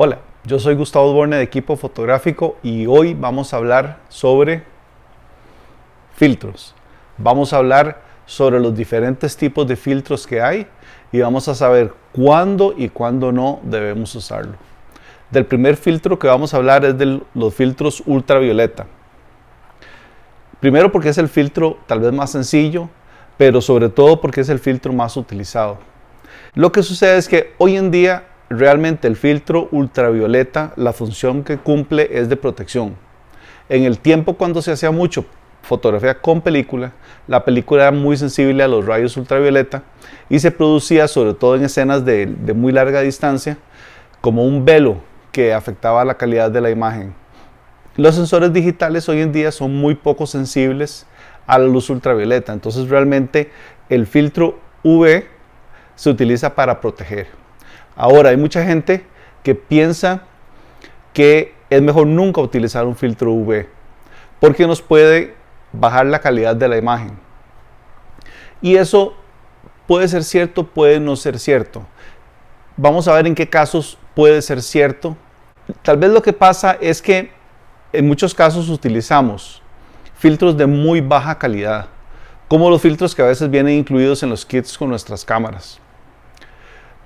Hola, yo soy Gustavo Borne de Equipo Fotográfico y hoy vamos a hablar sobre filtros. Vamos a hablar sobre los diferentes tipos de filtros que hay y vamos a saber cuándo y cuándo no debemos usarlo. Del primer filtro que vamos a hablar es de los filtros ultravioleta. Primero porque es el filtro tal vez más sencillo, pero sobre todo porque es el filtro más utilizado. Lo que sucede es que hoy en día realmente el filtro ultravioleta, la función que cumple es de protección. En el tiempo cuando se hacía mucho fotografía con película, la película era muy sensible a los rayos ultravioleta y se producía sobre todo en escenas de muy larga distancia como un velo que afectaba la calidad de la imagen. Los sensores digitales hoy en día son muy poco sensibles a la luz ultravioleta, entonces realmente el filtro UV se utiliza para proteger. Ahora hay mucha gente que piensa que es mejor nunca utilizar un filtro UV porque nos puede bajar la calidad de la imagen. Y eso puede ser cierto, puede no ser cierto. Vamos a ver en qué casos puede ser cierto. Tal vez lo que pasa es que en muchos casos utilizamos filtros de muy baja calidad, como los filtros que a veces vienen incluidos en los kits con nuestras cámaras.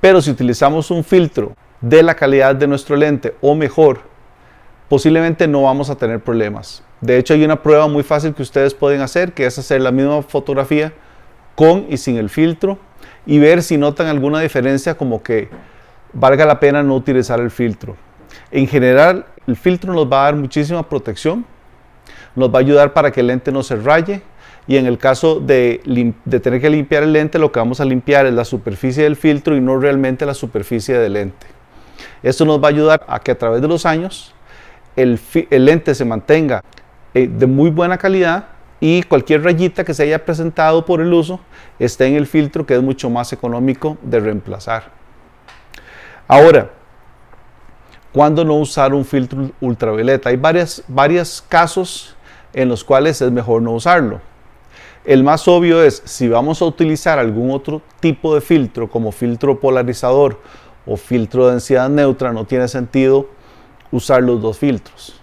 Pero si utilizamos un filtro de la calidad de nuestro lente o mejor, posiblemente no vamos a tener problemas. De hecho, hay una prueba muy fácil que ustedes pueden hacer, que es hacer la misma fotografía con y sin el filtro y ver si notan alguna diferencia, como que valga la pena no utilizar el filtro. En general, el filtro nos va a dar muchísima protección, nos va a ayudar para que el lente no se raye, y en el caso de tener que limpiar el lente, lo que vamos a limpiar es la superficie del filtro y no realmente la superficie del lente. Esto nos va a ayudar a que a través de los años el lente se mantenga de muy buena calidad y cualquier rayita que se haya presentado por el uso esté en el filtro, que es mucho más económico de reemplazar. Ahora, ¿cuándo no usar un filtro ultravioleta? Hay varios casos en los cuales es mejor no usarlo. El más obvio es si vamos a utilizar algún otro tipo de filtro, como filtro polarizador o filtro de densidad neutra, no tiene sentido usar los dos filtros.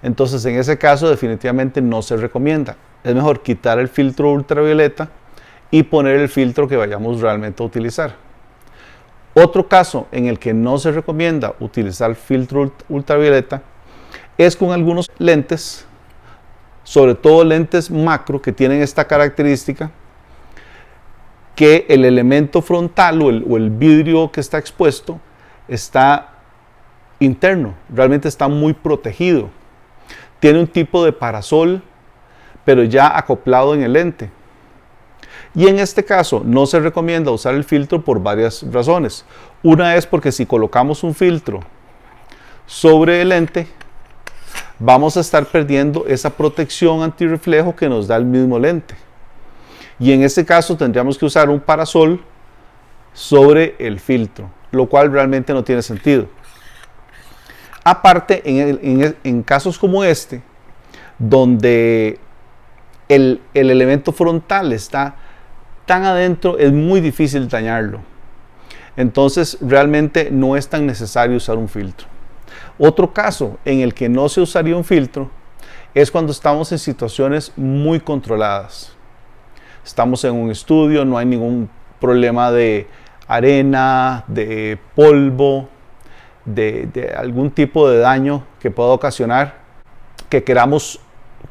Entonces, en ese caso definitivamente no se recomienda. Es mejor quitar el filtro ultravioleta y poner el filtro que vayamos realmente a utilizar. Otro caso en el que no se recomienda utilizar filtro ultravioleta es con algunos lentes, sobre todo lentes macro, que tienen esta característica, que el elemento frontal o el vidrio que está expuesto está interno, realmente está muy protegido. Tiene un tipo de parasol, pero ya acoplado en el lente. Y en este caso no se recomienda usar el filtro por varias razones. Una es porque si colocamos un filtro sobre el lente, vamos a estar perdiendo esa protección antirreflejo que nos da el mismo lente. Y en este caso tendríamos que usar un parasol sobre el filtro, lo cual realmente no tiene sentido. Aparte, en casos como este, donde el elemento frontal está tan adentro, es muy difícil dañarlo. Entonces, realmente no es tan necesario usar un filtro. Otro caso en el que no se usaría un filtro es cuando estamos en situaciones muy controladas. Estamos en un estudio, no hay ningún problema de arena, de polvo, de algún tipo de daño que pueda ocasionar que queramos,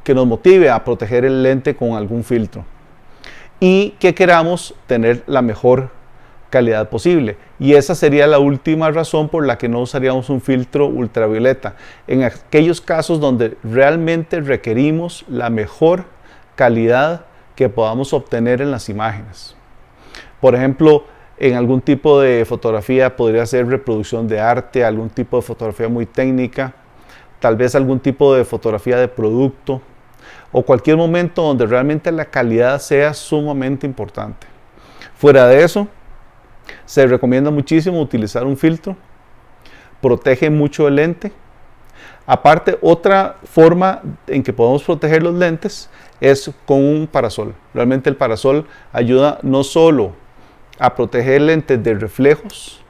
que nos motive a proteger el lente con algún filtro y que queramos tener la mejor calidad posible. Y esa sería la última razón por la que no usaríamos un filtro ultravioleta, en aquellos casos donde realmente requerimos la mejor calidad que podamos obtener en las imágenes. Por ejemplo, en algún tipo de fotografía podría ser reproducción de arte, algún tipo de fotografía muy técnica, tal vez algún tipo de fotografía de producto o cualquier momento donde realmente la calidad sea sumamente importante. Fuera de eso, se recomienda muchísimo utilizar un filtro, protege mucho el lente. Aparte, otra forma en que podemos proteger los lentes es con un parasol. Realmente el parasol ayuda no solo a proteger lentes de reflejos,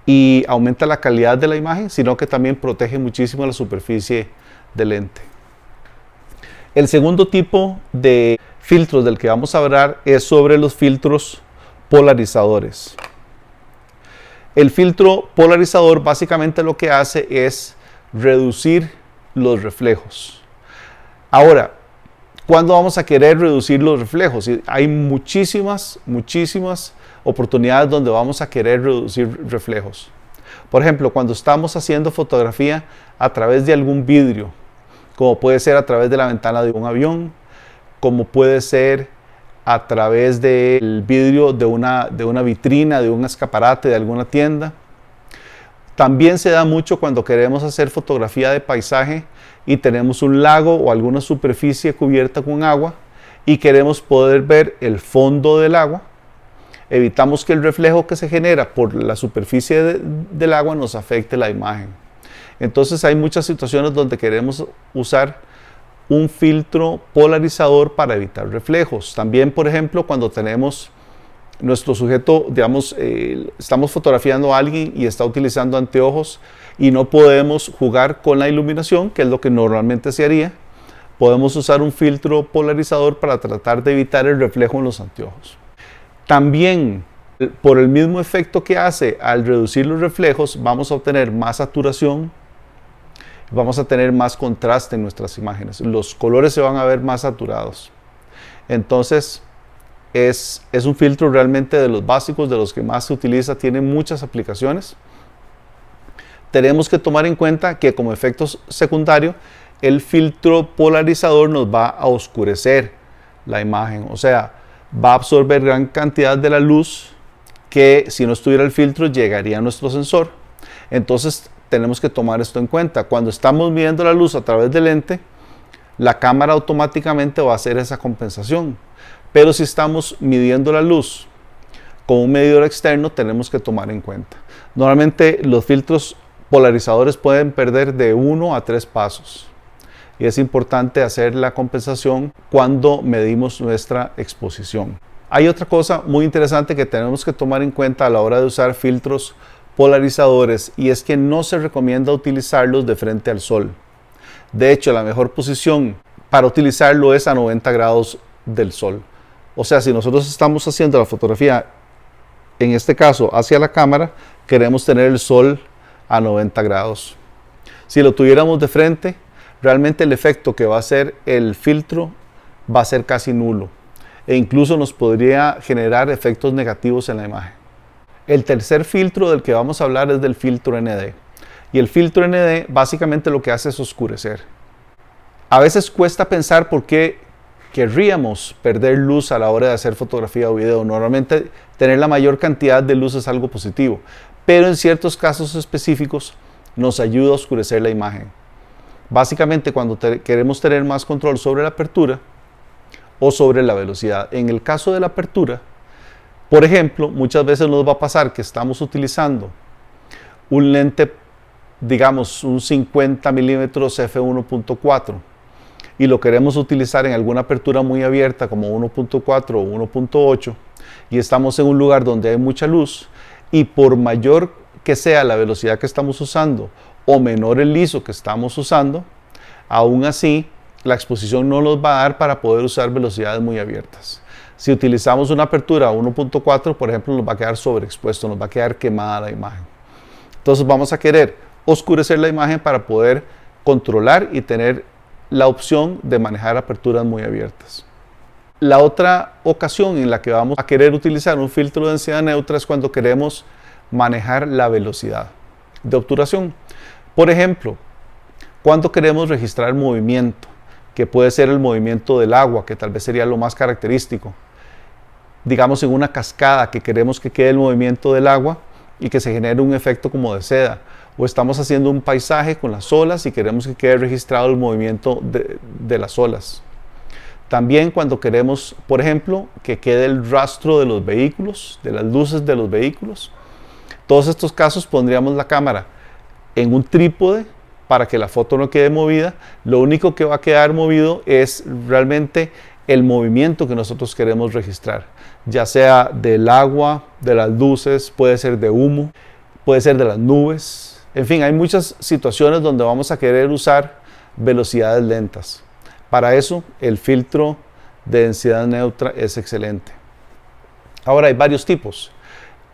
y aumenta la calidad de la imagen, sino que también protege muchísimo la superficie del lente. El segundo tipo de filtros del que vamos a hablar es sobre los filtros polarizadores. El filtro polarizador básicamente lo que hace es reducir los reflejos. Ahora, ¿cuándo vamos a querer reducir los reflejos? Hay muchísimas oportunidades donde vamos a querer reducir reflejos. Por ejemplo, cuando estamos haciendo fotografía a través de algún vidrio, como puede ser a través de la ventana de un avión, como puede ser a través del vidrio de una vitrina, de un escaparate, de alguna tienda. También se da mucho cuando queremos hacer fotografía de paisaje y tenemos un lago o alguna superficie cubierta con agua y queremos poder ver el fondo del agua. Evitamos que el reflejo que se genera por la superficie del agua nos afecte la imagen. Entonces hay muchas situaciones donde queremos usar un filtro polarizador para evitar reflejos. También, por ejemplo, cuando tenemos nuestro sujeto, digamos, estamos fotografiando a alguien y está utilizando anteojos y no podemos jugar con la iluminación, que es lo que normalmente se haría, podemos usar un filtro polarizador para tratar de evitar el reflejo en los anteojos. También, por el mismo efecto que hace al reducir los reflejos, vamos a obtener más saturación, vamos a tener más contraste en nuestras imágenes. Los colores se van a ver más saturados. Entonces, es un filtro realmente de los básicos, de los que más se utiliza, tiene muchas aplicaciones. Tenemos que tomar en cuenta que como efecto secundario, el filtro polarizador nos va a oscurecer la imagen, o sea, va a absorber gran cantidad de la luz que si no estuviera el filtro llegaría a nuestro sensor. Entonces tenemos que tomar esto en cuenta. Cuando estamos midiendo la luz a través del lente, la cámara automáticamente va a hacer esa compensación. Pero si estamos midiendo la luz con un medidor externo, tenemos que tomar en cuenta. Normalmente los filtros polarizadores pueden perder de 1 a 3 pasos. Y es importante hacer la compensación cuando medimos nuestra exposición. Hay otra cosa muy interesante que tenemos que tomar en cuenta a la hora de usar filtros polarizadores, y es que no se recomienda utilizarlos de frente al sol. De hecho, la mejor posición para utilizarlo es a 90 grados del sol. O sea, si nosotros estamos haciendo la fotografía, en este caso hacia la cámara, queremos tener el sol a 90 grados. Si lo tuviéramos de frente, realmente el efecto que va a hacer el filtro va a ser casi nulo e incluso nos podría generar efectos negativos en la imagen. El tercer filtro del que vamos a hablar es del filtro ND. Y el filtro ND básicamente lo que hace es oscurecer. A veces cuesta pensar por qué querríamos perder luz a la hora de hacer fotografía o video. Normalmente tener la mayor cantidad de luz es algo positivo, pero en ciertos casos específicos nos ayuda a oscurecer la imagen. Básicamente cuando queremos tener más control sobre la apertura o sobre la velocidad. En el caso de la apertura, por ejemplo, muchas veces nos va a pasar que estamos utilizando un lente, digamos un 50 milímetros f1.4 y lo queremos utilizar en alguna apertura muy abierta como 1.4 o 1.8 y estamos en un lugar donde hay mucha luz, y por mayor que sea la velocidad que estamos usando o menor el ISO que estamos usando, aún así la exposición no nos va a dar para poder usar velocidades muy abiertas. Si utilizamos una apertura 1.4, por ejemplo, nos va a quedar sobreexpuesto, nos va a quedar quemada la imagen. Entonces vamos a querer oscurecer la imagen para poder controlar y tener la opción de manejar aperturas muy abiertas. La otra ocasión en la que vamos a querer utilizar un filtro de densidad neutra es cuando queremos manejar la velocidad de obturación. Por ejemplo, cuando queremos registrar movimiento, que puede ser el movimiento del agua, que tal vez sería lo más característico. Digamos en una cascada que queremos que quede el movimiento del agua y que se genere un efecto como de seda. O estamos haciendo un paisaje con las olas y queremos que quede registrado el movimiento de las olas. También cuando queremos, por ejemplo, que quede el rastro de los vehículos, de las luces de los vehículos. Todos estos casos pondríamos la cámara en un trípode para que la foto no quede movida. Lo único que va a quedar movido es realmente el movimiento que nosotros queremos registrar, ya sea del agua, de las luces, puede ser de humo. puede ser de las nubes. En fin, hay muchas situaciones donde vamos a querer usar velocidades lentas. Para eso, el filtro de densidad neutra es excelente. Ahora, hay varios tipos.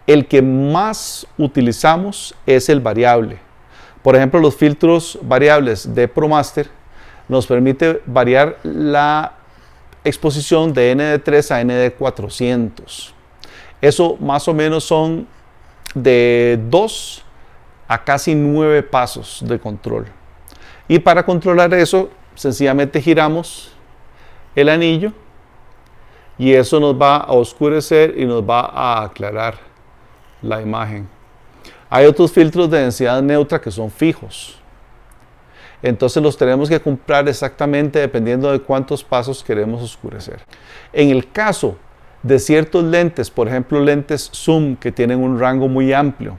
El que más utilizamos es el variable. Por ejemplo, los filtros variables de ProMaster nos permite variar la exposición de ND3 a ND400. Eso más o menos son de 2 a casi 9 pasos de control. Y para controlar eso, sencillamente giramos el anillo y eso nos va a oscurecer y nos va a aclarar la imagen. Hay otros filtros de densidad neutra que son fijos. Entonces los tenemos que comprar exactamente dependiendo de cuántos pasos queremos oscurecer. En el caso de ciertos lentes, por ejemplo lentes zoom que tienen un rango muy amplio,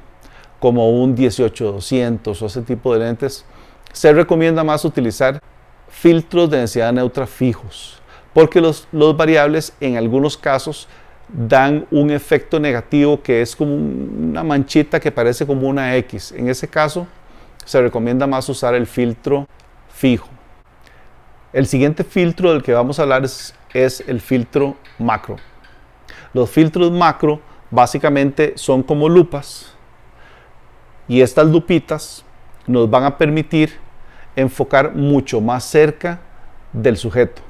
como un 18-200 o ese tipo de lentes, se recomienda más utilizar filtros de densidad neutra fijos, porque los variables en algunos casos dan un efecto negativo que es como una manchita que parece como una X. En ese caso se recomienda más usar el filtro fijo. El siguiente filtro del que vamos a hablar es el filtro macro. Los filtros macro básicamente son como lupas y estas lupitas nos van a permitir enfocar mucho más cerca del sujeto.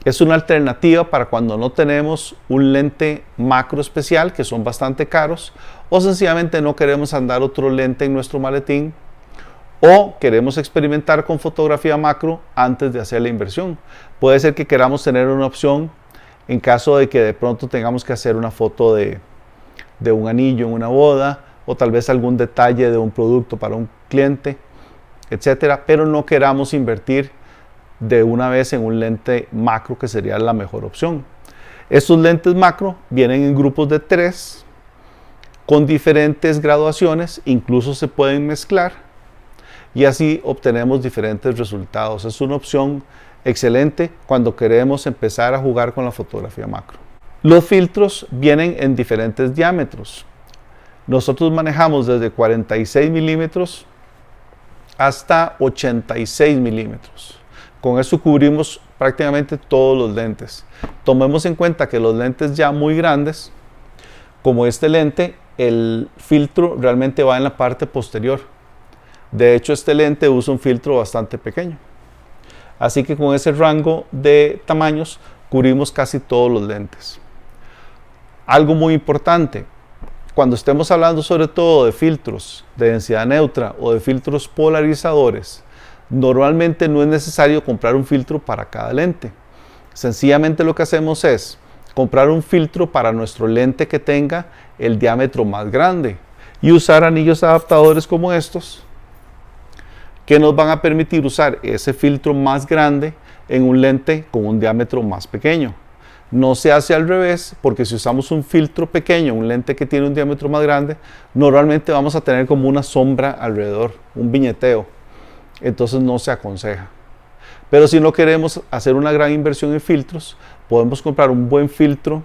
Es una alternativa para cuando no tenemos un lente macro especial, que son bastante caros, o sencillamente no queremos andar otro lente en nuestro maletín, o queremos experimentar con fotografía macro antes de hacer la inversión. Puede ser que queramos tener una opción en caso de que de pronto tengamos que hacer una foto de un anillo en una boda, o tal vez algún detalle de un producto para un cliente, etcétera, pero no queramos invertir de una vez en un lente macro, que sería la mejor opción. Estos lentes macro vienen en grupos de 3 con diferentes graduaciones, incluso se pueden mezclar y así obtenemos diferentes resultados. Es una opción excelente cuando queremos empezar a jugar con la fotografía macro. Los filtros vienen en diferentes diámetros. Nosotros manejamos desde 46 milímetros hasta 86 milímetros. Con eso cubrimos prácticamente todos los lentes. Tomemos en cuenta que los lentes ya muy grandes, como este lente, el filtro realmente va en la parte posterior. De hecho, este lente usa un filtro bastante pequeño. Así que con ese rango de tamaños cubrimos casi todos los lentes. Algo muy importante, cuando estemos hablando sobre todo de filtros de densidad neutra o de filtros polarizadores, normalmente no es necesario comprar un filtro para cada lente. Sencillamente lo que hacemos es comprar un filtro para nuestro lente que tenga el diámetro más grande y usar anillos adaptadores como estos, que nos van a permitir usar ese filtro más grande en un lente con un diámetro más pequeño. No se hace al revés, porque si usamos un filtro pequeño, un lente que tiene un diámetro más grande, normalmente vamos a tener como una sombra alrededor, un viñeteo. Entonces no se aconseja. Pero si no queremos hacer una gran inversión en filtros, podemos comprar un buen filtro,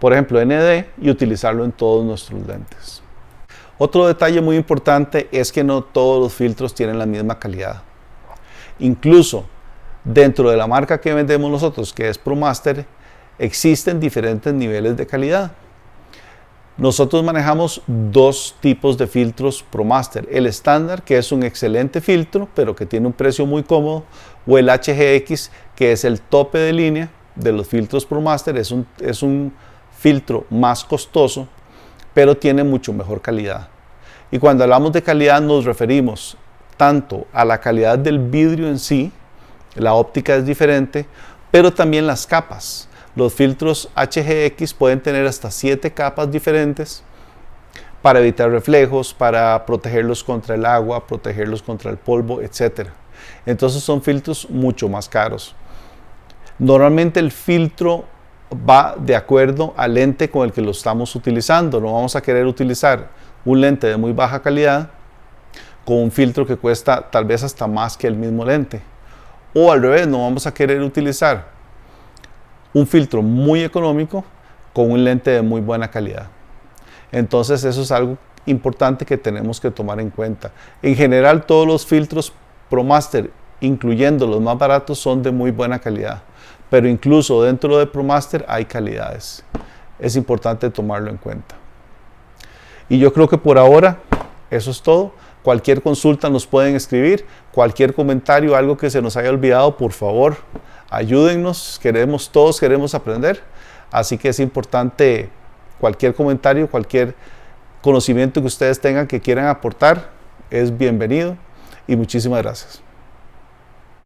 por ejemplo ND, y utilizarlo en todos nuestros lentes. Otro detalle muy importante es que no todos los filtros tienen la misma calidad. Incluso dentro de la marca que vendemos nosotros, que es ProMaster, existen diferentes niveles de calidad. Nosotros manejamos 2 tipos de filtros ProMaster: el estándar, que es un excelente filtro pero que tiene un precio muy cómodo, o el HGX, que es el tope de línea de los filtros ProMaster. Es un filtro más costoso pero tiene mucho mejor calidad. Y cuando hablamos de calidad nos referimos tanto a la calidad del vidrio en sí, la óptica es diferente, pero también las capas. Los filtros HGX pueden tener hasta 7 capas diferentes para evitar reflejos, para protegerlos contra el agua, protegerlos contra el polvo, etc. Entonces son filtros mucho más caros. Normalmente el filtro va de acuerdo al lente con el que lo estamos utilizando. No vamos a querer utilizar un lente de muy baja calidad con un filtro que cuesta tal vez hasta más que el mismo lente. O al revés, no vamos a querer utilizar un filtro muy económico con un lente de muy buena calidad. Entonces eso es algo importante que tenemos que tomar en cuenta. En general todos los filtros ProMaster, incluyendo los más baratos, son de muy buena calidad, pero incluso dentro de ProMaster hay calidades. Es importante tomarlo en cuenta. Y yo creo que por ahora eso es todo. Cualquier consulta nos pueden escribir, cualquier comentario, algo que se nos haya olvidado, por favor, ayúdennos, todos queremos aprender, así que es importante cualquier comentario, cualquier conocimiento que ustedes tengan que quieran aportar, es bienvenido y muchísimas gracias.